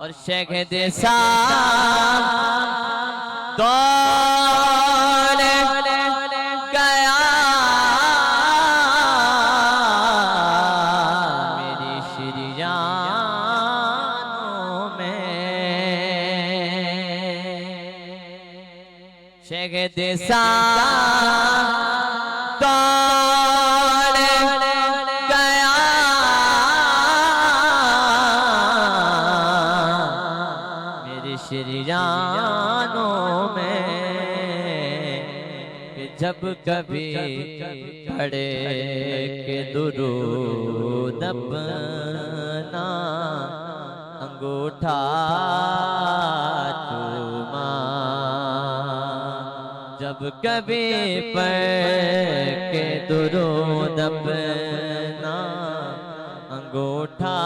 और शहद साहब दौड़ गया मेरी शिरियानों में। शहद साहब दौड़ गया मेरी शिरियानों में कि जब कभी पढ़े के दुरूद अपना अंगूठा चूमा। जब कभी पढ़ के दुरूद अपना अंगूठा